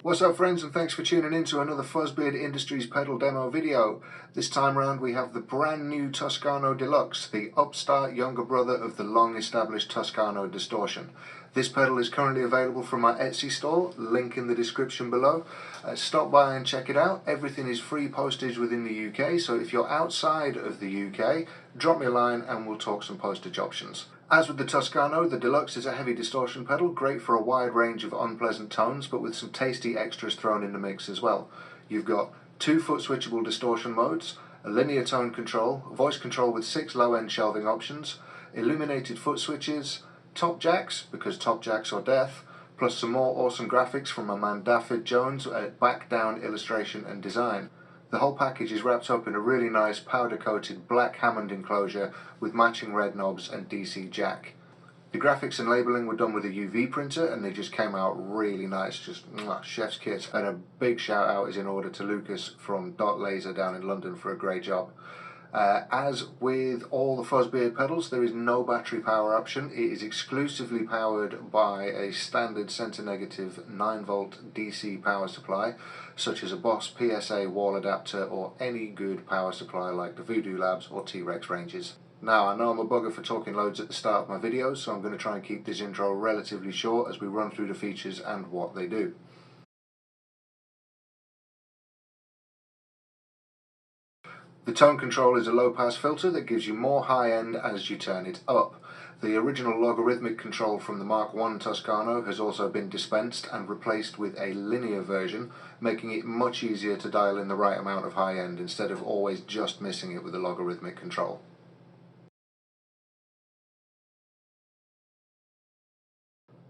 What's up friends, and thanks for tuning in to another FuzzBeard Industries pedal demo video. This time round we have the brand new Tuskano DeLuxe, the upstart younger brother of the long established Tuskano Distortion. This pedal is currently available from my Etsy store, link in the description below. Stop by and check it out. Everything is free postage within the UK, so if you're outside of the UK, drop me a line and we'll talk some postage options. As with the Tuskano, the Deluxe is a heavy distortion pedal, great for a wide range of unpleasant tones, but with some tasty extras thrown in the mix as well. You've got 2 foot switchable distortion modes, a linear tone control, voice control with 6 low-end shelving options, illuminated foot switches, top jacks, because top jacks are death, plus some more awesome graphics from my man Daffyd Jones at Back Down Illustration and Design. The whole package is wrapped up in a really nice powder-coated black Hammond enclosure with matching red knobs and DC jack. The graphics and labelling were done with a UV printer and they just came out really nice, just chef's kiss. And a big shout out is in order to Lucas from Dot Laser down in London for a great job. As with all the FuzzBeard pedals, there is no battery power option. It is exclusively powered by a standard centre negative 9V DC power supply, such as a Boss PSA wall adapter or any good power supply like the Voodoo Labs or T-Rex ranges. Now, I know I'm a bugger for talking loads at the start of my videos, so I'm going to try and keep this intro relatively short as we run through the features and what they do. The tone control is a low-pass filter that gives you more high-end as you turn it up. The original logarithmic control from the Mark I Tuskano has also been dispensed and replaced with a linear version, making it much easier to dial in the right amount of high-end instead of always just missing it with the logarithmic control.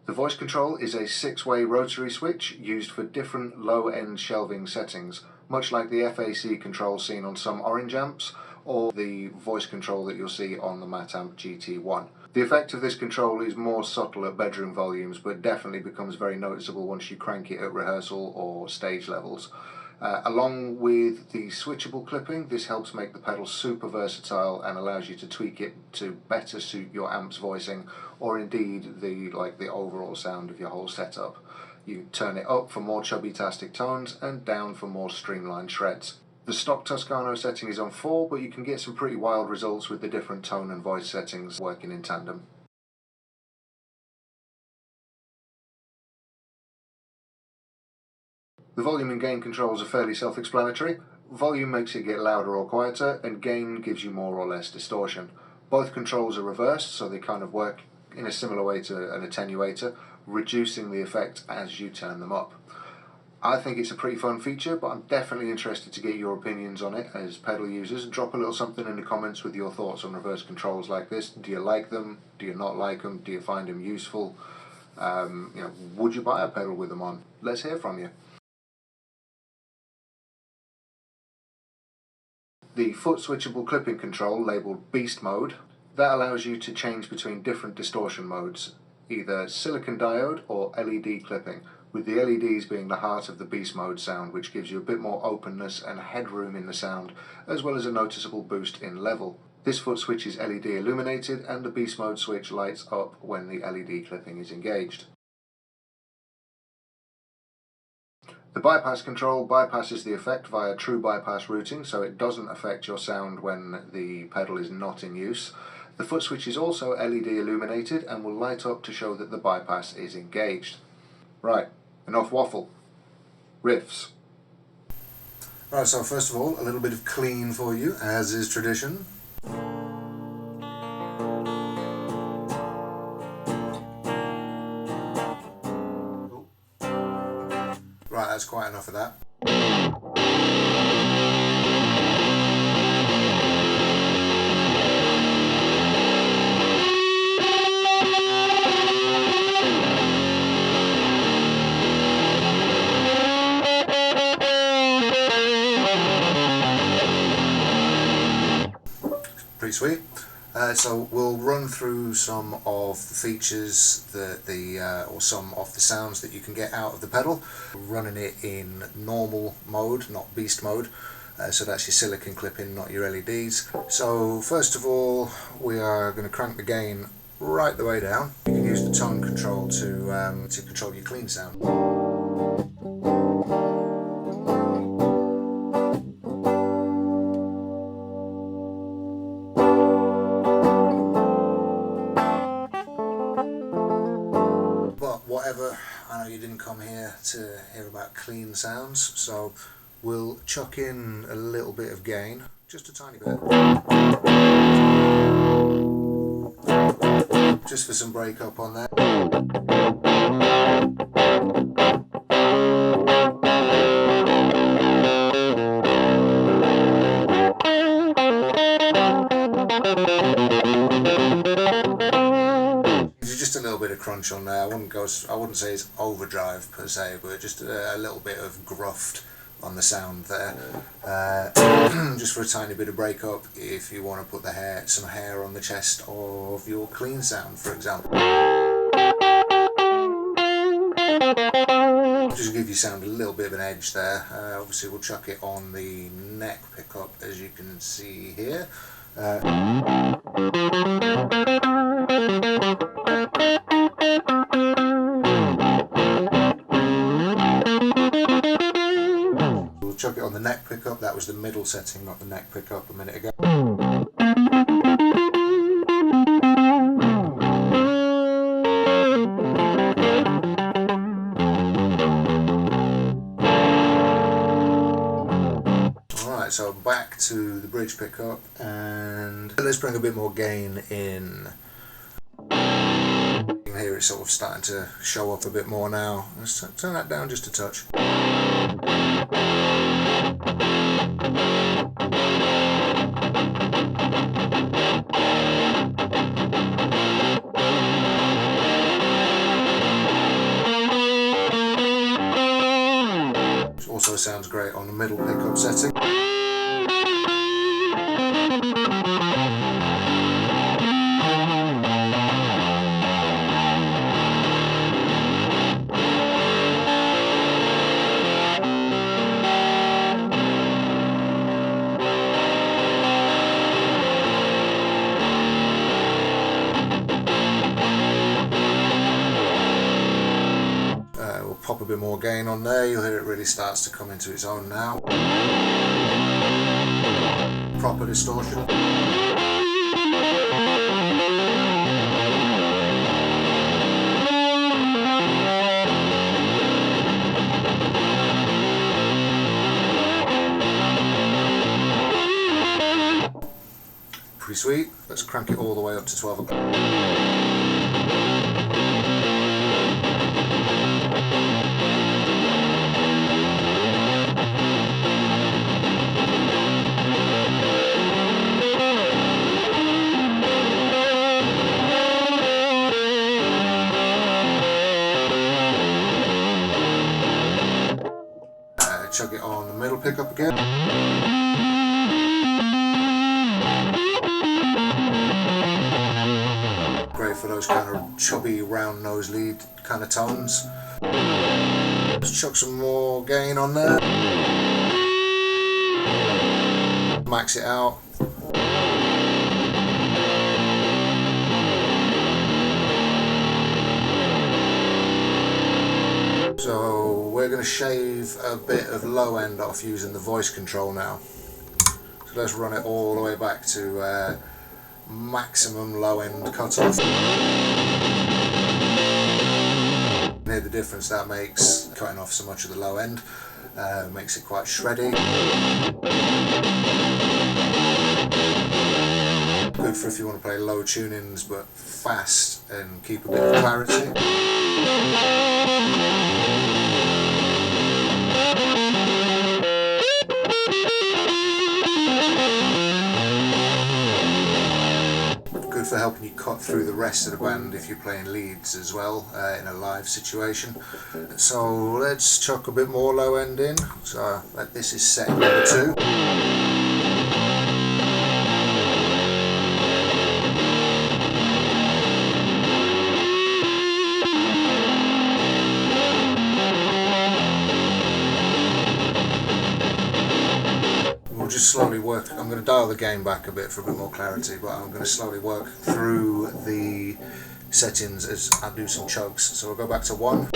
The voice control is a 6-way rotary switch used for different low-end shelving settings, much like the FAC control seen on some Orange amps or the voice control that you'll see on the Matamp GT1. The effect of this control is more subtle at bedroom volumes, but definitely becomes very noticeable once you crank it at rehearsal or stage levels. Along with the switchable clipping, this helps make the pedal super versatile and allows you to tweak it to better suit your amp's voicing or indeed the overall sound of your whole setup. You turn it up for more chubby-tastic tones and down for more streamlined shreds. The stock Tuskano setting is on 4, but you can get some pretty wild results with the different tone and voice settings working in tandem. The volume and gain controls are fairly self-explanatory. Volume makes it get louder or quieter, and gain gives you more or less distortion. Both controls are reversed, so they kind of work in a similar way to an attenuator, reducing the effect as you turn them up. I think it's a pretty fun feature, but I'm definitely interested to get your opinions on it as pedal users. Drop a little something in the comments with your thoughts on reverse controls like this. Do you like them? Do you not like them? Do you find them useful? Would you buy a pedal with them on? Let's hear from you. The foot switchable clipping control, labelled Beast Mode, that allows you to change between different distortion modes, either silicon diode or LED clipping, with the LEDs being the heart of the Beast Mode sound, which gives you a bit more openness and headroom in the sound, as well as a noticeable boost in level. This foot switch is LED illuminated, and the Beast Mode switch lights up when the LED clipping is engaged. The bypass control bypasses the effect via true bypass routing, so it doesn't affect your sound when the pedal is not in use. The foot switch is also LED illuminated and will light up to show that the bypass is engaged. Right, enough waffle. Riffs. Right, so first of all, a little bit of clean for you, as is tradition. Right, that's quite enough of that. Pretty sweet. So we'll run through some of the features or some of the sounds that you can get out of the pedal. We're running it in normal mode, not beast mode. So that's your silicon clipping, not your LEDs. So first of all, we are going to crank the gain right the way down. You can use the tone control to control your clean sound. whatever, I know you didn't come here to hear about clean sounds, so we'll chuck in a little bit of gain, just a tiny bit, just for some breakup on there. Just a little bit of crunch on there. I wouldn't say it's overdrive per se, but just a little bit of gruffed on the sound there. Just for a tiny bit of breakup if you want to put some hair on the chest of your clean sound, for example. Just give your sound a little bit of an edge there. Obviously we'll chuck it on the neck pickup, as you can see here. We'll chuck it on the neck pickup. That was the middle setting, not the neck pickup a minute ago. Alright, so back to the bridge pickup, and let's bring a bit more gain in. Here it's sort of starting to show up a bit more now. Let's turn that down just a touch. Which also sounds great on the middle pickup setting. Pop a bit more gain on there, you'll hear it really starts to come into its own now. Proper distortion. Pretty sweet. Let's crank it all the way up to 12 o'clock. Chuck it on the middle pickup again. Great for those kind of chubby, round nose lead kind of tones. Let's chuck some more gain on there. Max it out. So we're going to shave a bit of low end off using the voice control now. So let's run it all the way back to maximum low end cutoff. Hear the difference that makes cutting off so much of the low end. Makes it quite shreddy. Good for if you want to play low tunings but fast and keep a bit of clarity. Good for helping you cut through the rest of the band if you're playing leads as well in a live situation. So let's chuck a bit more low end in. So this is set number 2. Just slowly work. I'm going to dial the gain back a bit for a bit more clarity, but I'm going to slowly work through the settings as I do some chugs. So we'll go back to 1.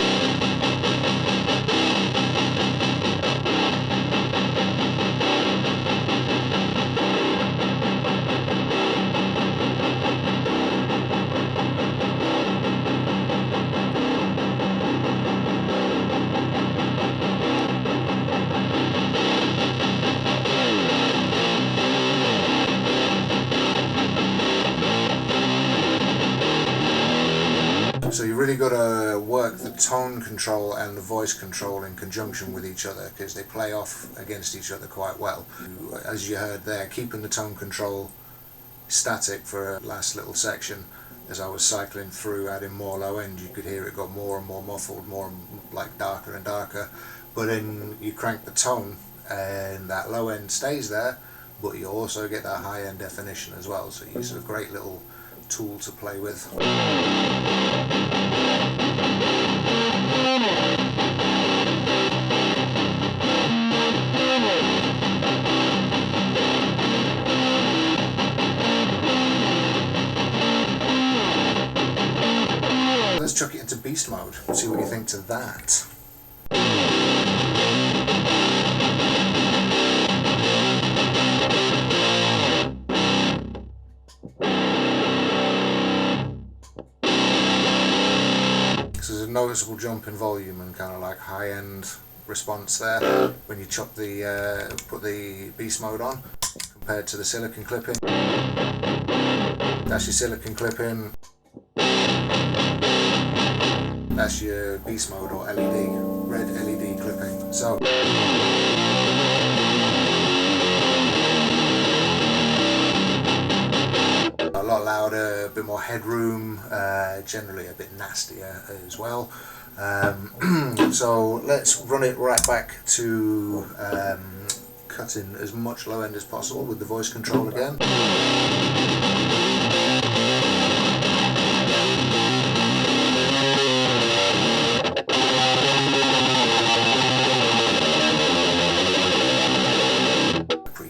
So you really got to work the tone control and the voice control in conjunction with each other, because they play off against each other quite well. As you heard there, keeping the tone control static for a last little section, as I was cycling through adding more low end, you could hear it got more and more muffled, more like darker and darker. But then you crank the tone and that low end stays there, but you also get that high end definition as well. So it's a great little tool to play with. Let's chuck it into beast mode, see what you think to that. So there's a noticeable jump in volume and kind of like high-end response there when you chuck the put the beast mode on compared to the silicon clipping. That's your silicon clipping. That's your beast mode or LED, red LED clipping. So a lot louder, a bit more headroom, generally a bit nastier as well. So let's run it right back to cutting as much low end as possible with the voice control again.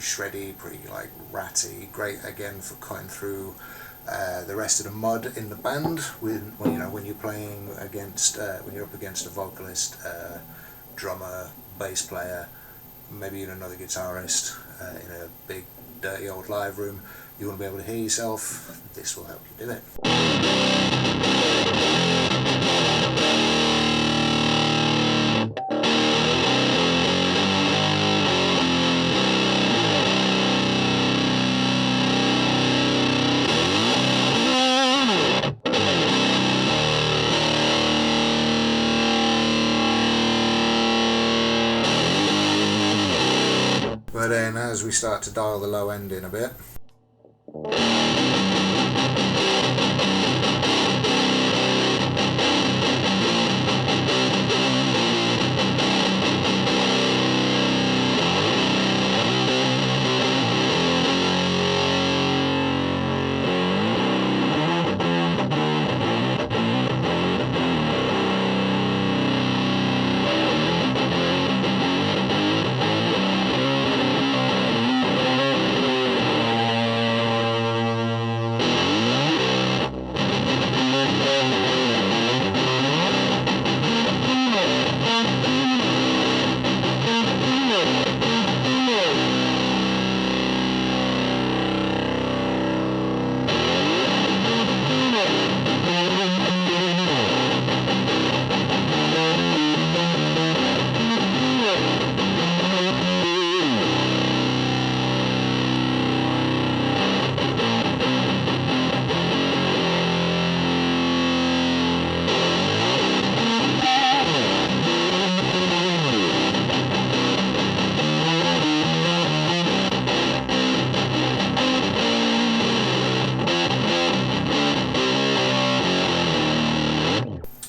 Shreddy, pretty like ratty, great again for cutting through the rest of the mud in the band when you're playing against when you're up against a vocalist, drummer, bass player, maybe even another guitarist in a big dirty old live room. You want to be able to hear yourself. This will help you do it. But then as we start to dial the low end in a bit,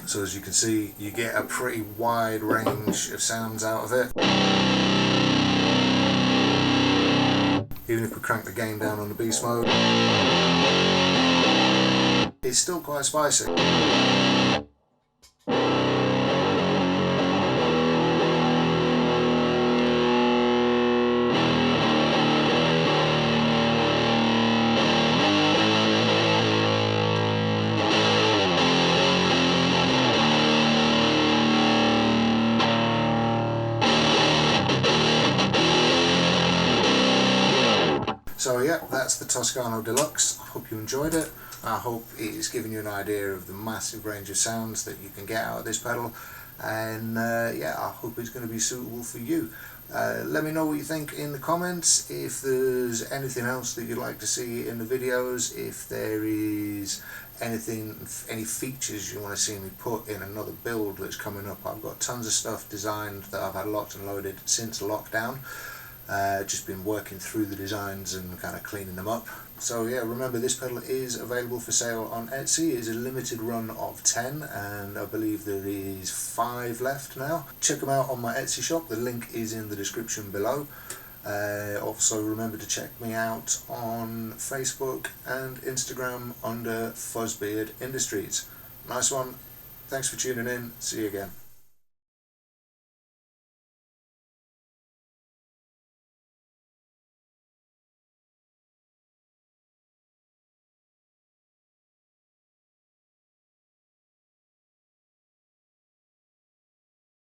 so as you can see, you get a pretty wide range of sounds out of it. Even if we crank the gain down on the beast mode, it's still quite spicy. So yeah, that's the Tuskano DeLuxe. I hope you enjoyed it. I hope it's given you an idea of the massive range of sounds that you can get out of this pedal, and yeah, I hope it's going to be suitable for you. Let me know what you think in the comments. If there's anything else that you'd like to see in the videos, if there is any features you want to see me put in another build that's coming up. I've got tons of stuff designed that I've had locked and loaded since lockdown. Just been working through the designs and kind of cleaning them up. So yeah, remember this pedal is available for sale on Etsy. It's a limited run of 10 and I believe there is 5 left now. Check them out on my Etsy shop, the link is in the description below. Also remember to check me out on Facebook and Instagram under FuzzBeard Industries. Nice one, thanks for tuning in, see you again.